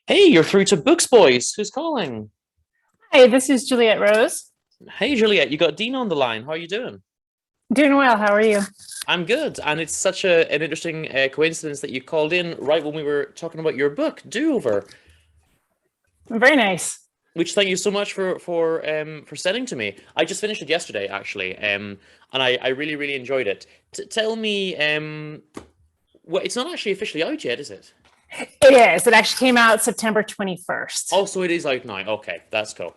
Hey, you're through to Books Boys. Who's calling? Hi, this is Juliet Rose. Hey, Juliet, you got Dean on the line. How are you doing? Doing well. How are you? I'm good, and it's such an interesting coincidence that you called in right when we were talking about your book, Do Over, Very nice. which thank you so much for sending to me. I just finished it yesterday, actually, and I really enjoyed it. Tell me, well, it's not actually officially out yet, is it? It is. It actually came out September 21st. Oh, so it is out now. Okay, that's cool.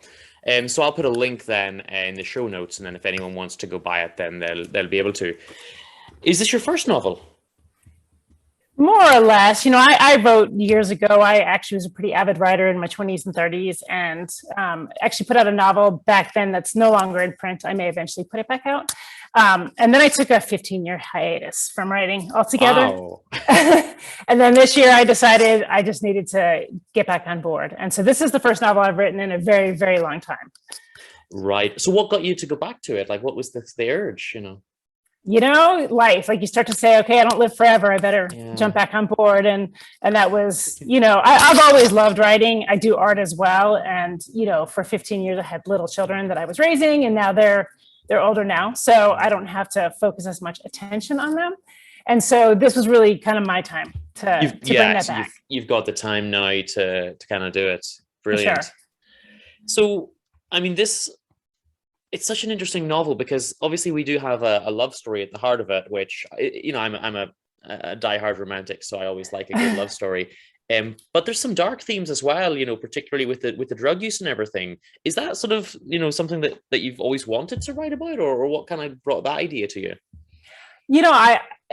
So I'll put a link then in the show notes, and then if anyone wants to go buy it, then they'll be able to. Is this your first novel? More or less. I wrote years ago. I actually was a pretty avid writer in my 20s and 30s and actually put out a novel back then that's no longer in print. I may eventually put it back out. And then I took a 15-year hiatus from writing altogether. Wow. And then this year I decided I just needed to get back on board. And so this is the first novel I've written in a very long time. Right. So what got you to go back to it? Like, what was the urge? Life, like you start to say, okay, I don't live forever, I better Yeah. jump back on board. And that was, I've always loved writing. I do art as well. And for 15 years I had little children that I was raising, and now they're older now, so I don't have to focus as much attention on them. And so this was really kind of my time to You've bring yeah, that so back. you've got the time now to kind of do it. For sure. Brilliant. So, I mean, this it's such an interesting novel because obviously we do have a love story at the heart of it, which I'm a diehard romantic, so I always like a good love story. But there's some dark themes as well, particularly with the drug use and everything. Is that sort of something that you've always wanted to write about, or what kind of brought that idea to you?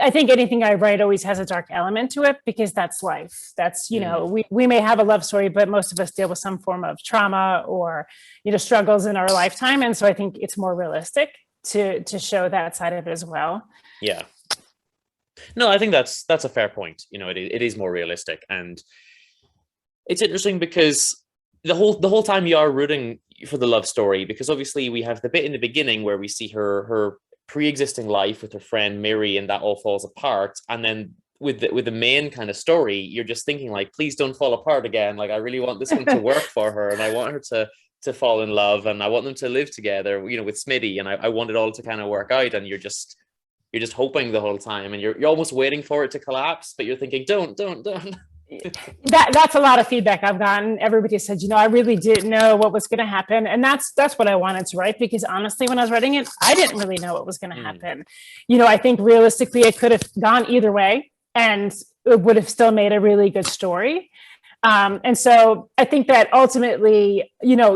I think anything I write always has a dark element to it because that's life. That's, Mm, we may have a love story, but most of us deal with some form of trauma or, struggles in our lifetime. And so I think it's more realistic to show that side of it as well. yeah. No, I think that's a fair point. It is more realistic, and it's interesting because the whole time you are rooting for the love story, because obviously we have the bit in the beginning where we see her pre-existing life with her friend Mary, and that all falls apart, and then with the main kind of story, you're just thinking like, please don't fall apart again. Like, I really want this one to work for her, and I want her to fall in love, and I want them to live together, with Smitty, and I want it all to kind of work out, and you're just hoping the whole time, and you're almost waiting for it to collapse, but you're thinking, don't. That's a lot of feedback I've gotten. Everybody said, I really didn't know what was going to happen. And that's what I wanted to write, because honestly, when I was writing it, I didn't really know what was going to Mm, happen. I think realistically, it could have gone either way and it would have still made a really good story. And so I think that ultimately,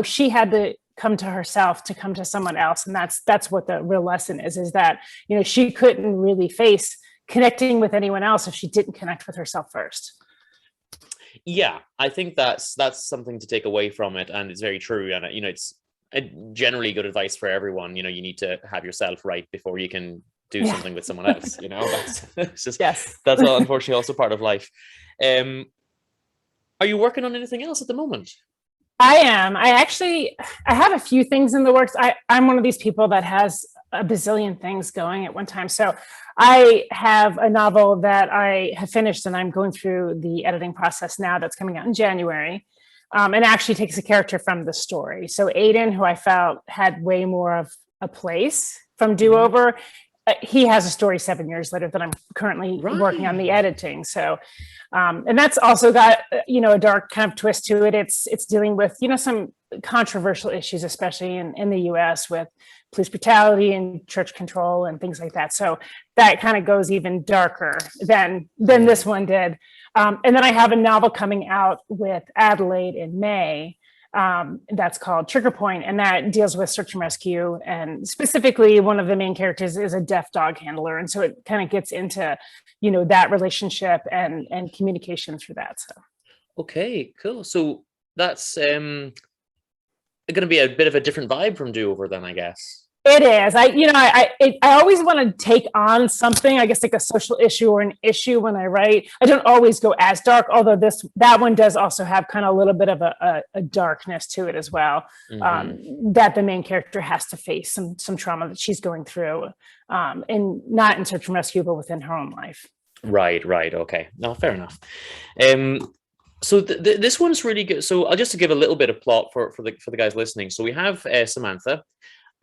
she had to come to herself to come to someone else. And that's what the real lesson is that, she couldn't really face connecting with anyone else if she didn't connect with herself first. yeah, I think that's something to take away from it, and it's very true, and it's generally good advice for everyone. You need to have yourself right before you can do Yeah. something with someone else. That's it's just Yes. that's unfortunately also part of life. um are you working on anything else at the moment? I am. I have a few things in the works. I'm one of these people that has a bazillion things going at one time. So I have a novel that I have finished and I'm going through the editing process now, that's coming out in January. And actually takes a character from the story. So Aiden, who I felt had way more of a place from Do Mhm. Over, he has a story 7 years later that I'm currently working on the Right. editing. So, and that's also got a dark kind of twist to it. It's dealing with some controversial issues, especially in the U.S. with police brutality and church control and things like that. So that kind of goes even darker than Yeah. this one did. And then I have a novel coming out with Adelaide in May, that's called Trigger Point, and that deals with search and rescue. And specifically, one of the main characters is a deaf dog handler, and so it kind of gets into, that relationship and communication through that. So Okay, cool. So that's going to be a bit of a different vibe from Do Over then, I guess. it is. I always want to take on something, I guess, like a social issue or an issue when I write. I don't always go as dark, although that one does also have kind of a little bit of a darkness to it as well. Hmm. That the main character has to face some trauma that she's going through, and not in search and rescue, but within her own life. Right, okay. No, fair enough. um So this one's really good. So I'll just to give a little bit of plot for the guys listening. So we have Samantha,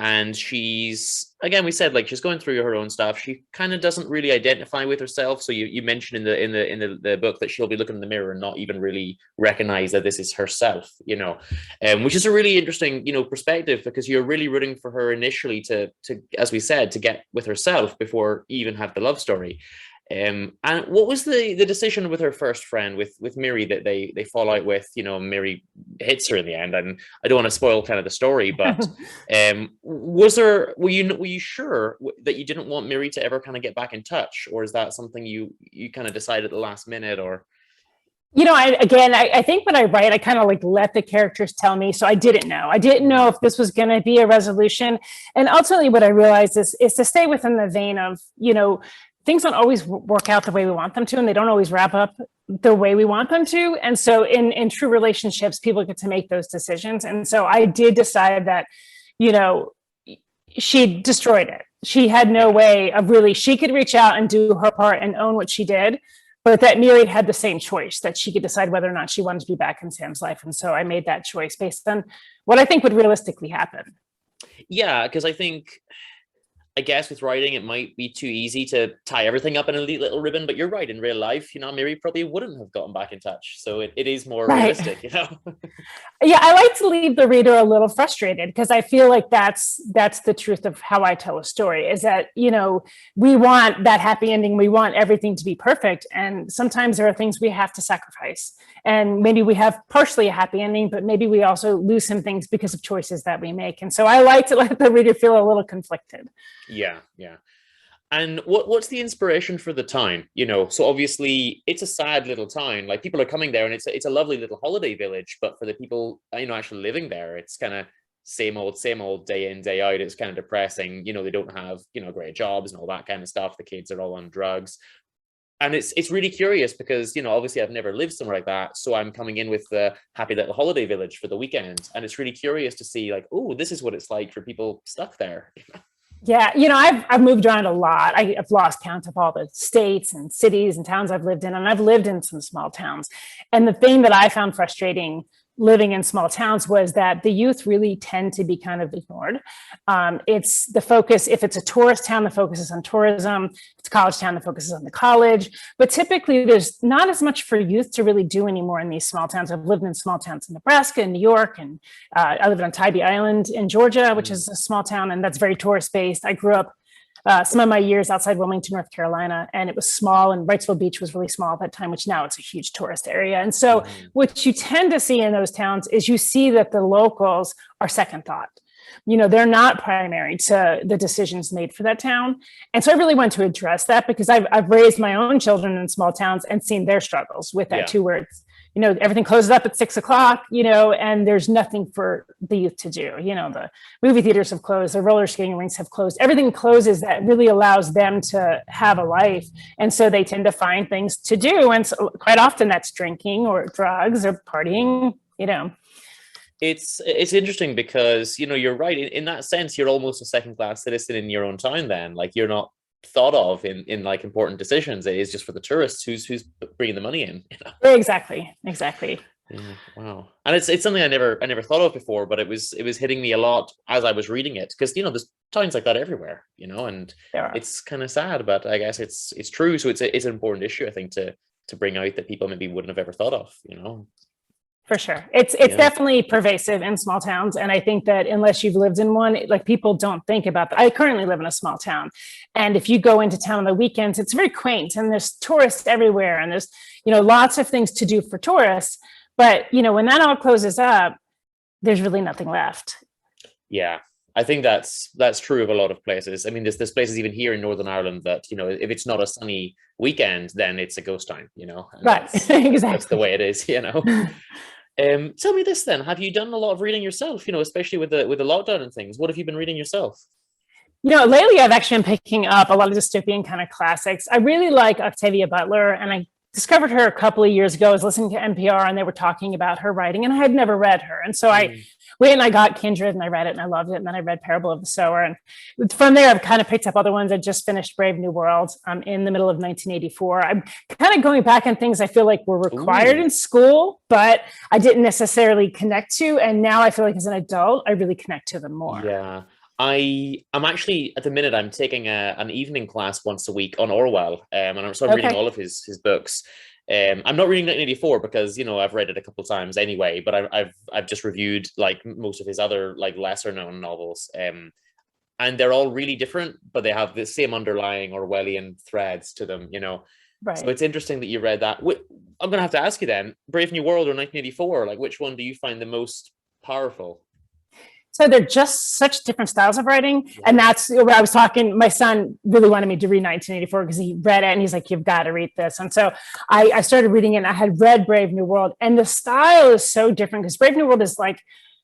and she's, again, we said, like, she's going through her own stuff. She kind of doesn't really identify with herself. So you mentioned in the book that she'll be looking in the mirror and not even really recognize that this is herself, which is a really interesting, perspective, because you're really rooting for her initially to as we said, to get with herself before you even have the love story. And what was the decision with her first friend, with Miri, that they fall out with? Miri hits her in the end, and I don't want to spoil kind of the story, but were you sure that you didn't want Miri to ever kind of get back in touch, or is that something you kind of decide at the last minute, or? I think when I write, I kind of like let the characters tell me. So I didn't know if this was going to be a resolution. And ultimately what I realized is to stay within the vein of, things don't always work out the way we want them to, and they don't always wrap up the way we want them to. And so in true relationships, people get to make those decisions. And so I did decide that, she destroyed it. She had no way of really, she could reach out and do her part and own what she did, but that Miri had the same choice, that she could decide whether or not she wanted to be back in Sam's life. And so I made that choice based on what I think would realistically happen. Yeah, because I guess with writing, it might be too easy to tie everything up in a neat little ribbon, but you're right. In real life, Miri probably wouldn't have gotten back in touch. So it is more realistic, Yeah, I like to leave the reader a little frustrated, because I feel like that's the truth of how I tell a story, is that, we want that happy ending. We want everything to be perfect. And sometimes there are things we have to sacrifice. And maybe we have partially a happy ending, but maybe we also lose some things because of choices that we make. And so I like to let the reader feel a little conflicted. Yeah. And what's the inspiration for the town? So obviously it's a sad little town. Like, people are coming there, and it's a lovely little holiday village. But for the people, actually living there, it's kind of same old, day in, day out. It's kind of depressing. They don't have, great jobs and all that kind of stuff. The kids are all on drugs. And it's really curious because, obviously I've never lived somewhere like that. So I'm coming in with the happy little holiday village for the weekend. And it's really curious to see, like, oh, this is what it's like for people stuck there. Yeah, I've moved around a lot. I've lost count of all the states and cities and towns I've lived in, and I've lived in some small towns. And the thing that I found frustrating living in small towns was that the youth really tend to be kind of ignored. It's the focus, if it's a tourist town, the focus is on tourism. If it's a college town, the focus is on the college. But typically there's not as much for youth to really do anymore in these small towns. I've lived in small towns in Nebraska and New York, and I lived on Tybee Island in Georgia, which is a small town, and that's very tourist based. I grew up some of my years outside Wilmington, North Carolina, and it was small, and Wrightsville Beach was really small at that time, which now it's a huge tourist area. And so what you tend to see in those towns is you see that the locals are second thought. They're not primary to the decisions made for that town. And so I really want to address that, because I've raised my own children in small towns and seen their struggles with that too, where it's, everything closes up at 6 o'clock, and there's nothing for the youth to do. The movie theaters have closed, the roller skating rinks have closed, everything closes that really allows them to have a life. And so they tend to find things to do. And so quite often that's drinking or drugs or partying, It's interesting because, you're right. In that sense, you're almost a second-class citizen in your own town then. Like, you're not thought of in like important decisions. It is just for the tourists who's bringing the money in. Exactly. Yeah, wow. And it's something I never thought of before, but it was hitting me a lot as I was reading it, because there's towns like that everywhere, and it's kind of sad, but I guess it's true. So it's an important issue, I think, to bring out, that people maybe wouldn't have ever thought of. For sure. It's definitely pervasive in small towns. And I think that unless you've lived in one, like, people don't think about that. I currently live in a small town. And if you go into town on the weekends, it's very quaint, and there's tourists everywhere, and there's, lots of things to do for tourists. But, when that all closes up, there's really nothing left. Yeah. I think that's true of a lot of places. I mean, there's places even here in Northern Ireland that, if it's not a sunny weekend, then it's a ghost town, Right. Exactly. That's the way it is, Tell me this then. Have you done a lot of reading yourself, especially with the lockdown and things? What have you been reading yourself? Lately I've actually been picking up a lot of dystopian kind of classics. I really like Octavia Butler, and I discovered her a couple of years ago. I was listening to NPR and they were talking about her writing, and I had never read her. And so I went and I got Kindred and I read it and I loved it. And then I read Parable of the Sower. And from there, I've kind of picked up other ones. I just finished Brave New World in the middle of 1984. I'm kind of going back on things I feel like were required in school, but I didn't necessarily connect to. And now I feel like as an adult, I really connect to them more. Yeah. I'm actually at the minute I'm taking an evening class once a week on Orwell, and I'm reading all of his books. I'm not reading 1984 because, you know, I've read it a couple of times anyway, but I've just reviewed like most of his other like lesser known novels, and they're all really different, but they have the same underlying Orwellian threads to them, you know. Right. So it's interesting that you read that. I'm gonna have to ask you then, Brave New World or 1984, like which one do you find the most powerful? So they're just such different styles of writing. And that's where I was talking. My son really wanted me to read 1984 because he read it and he's like, you've got to read this. And so I started reading it and I had read Brave New World, and the style is so different because Brave New World is like,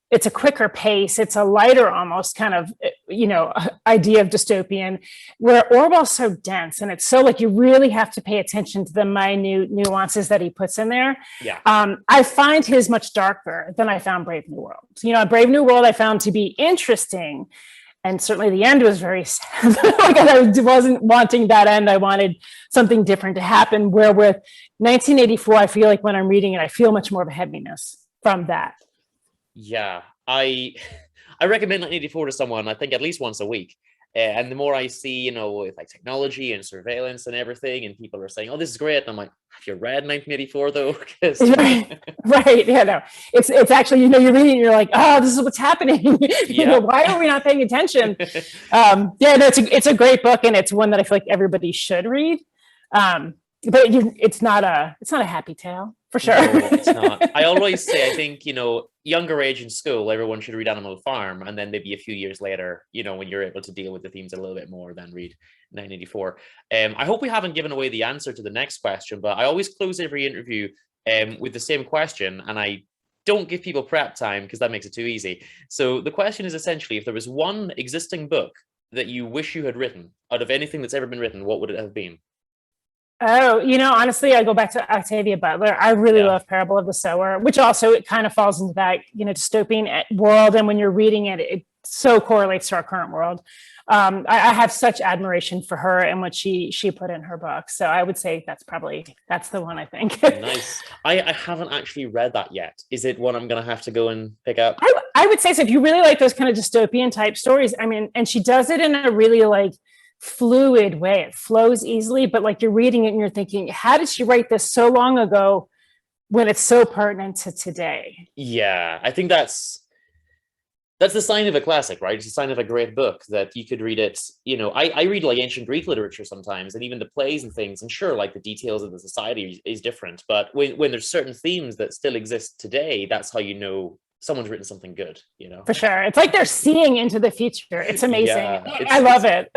it's a quicker pace. It's a lighter, almost kind of, you know, idea of dystopian, where Orwell's so dense and it's so like you really have to pay attention to the minute nuances that he puts in there. Yeah. I find his much darker than I found Brave New World. You know, Brave New World I found to be interesting, and certainly the end was very sad. Like I wasn't wanting that end. I wanted something different to happen. Where with 1984, I feel like when I'm reading it, I feel much more of a heaviness from that. Yeah, I recommend 1984 to someone, I think at least once a week. And the more I see, you know, with like technology and surveillance and everything, and people are saying, "Oh, this is great," and I'm like, "Have you read 1984 though?" Right, yeah, no, it's actually, you know, you're reading, and you're like, "Oh, this is what's happening." You know, why are we not paying attention? Yeah, no, it's a great book, and it's one that I feel like everybody should read. But it's not a happy tale for sure. No, it's not. I always say, I think, you know, younger age in school, everyone should read Animal Farm, and then maybe a few years later, you know, when you're able to deal with the themes a little bit more, then read 1984. I hope we haven't given away the answer to the next question, but I always close every interview with the same question, and I don't give people prep time because that makes it too easy. So the question is essentially, if there was one existing book that you wish you had written out of anything that's ever been written, what would it have been? Oh, you know, honestly, I go back to Octavia Butler. I really love Parable of the Sower, which also it kind of falls into that, you know, dystopian world. And when you're reading it, it so correlates to our current world. I have such admiration for her and what she put in her book. So I would say that's the one, I think. Nice. I haven't actually read that yet. Is it one I'm going to have to go and pick up? I would say so. If you really like those kind of dystopian type stories, I mean, and she does it in a really like fluid way. It flows easily, but like you're reading it and you're thinking, how did she write this so long ago when it's so pertinent to today? Yeah, I think that's the sign of a classic, right? It's a sign of a great book that you could read it. You know, I read like ancient Greek literature sometimes, and even the plays and things, and sure, like the details of the society is different, but when there's certain themes that still exist today, that's how you know someone's written something good, you know. For sure. It's like they're seeing into the future. It's amazing. Yeah, I love it.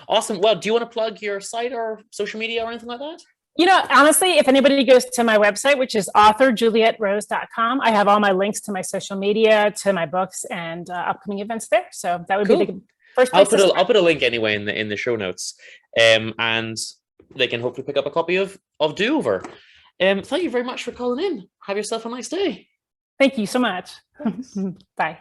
Awesome. Well, do you want to plug your site or social media or anything like that? You know, honestly, if anybody goes to my website, which is authorjulietrose.com, I have all my links to my social media, to my books, and upcoming events there. So that would be the first place. I'll put a link anyway in the show notes, and they can hopefully pick up a copy of Do Over. Thank you very much for calling in. Have yourself a nice day. Thank you so much. Bye.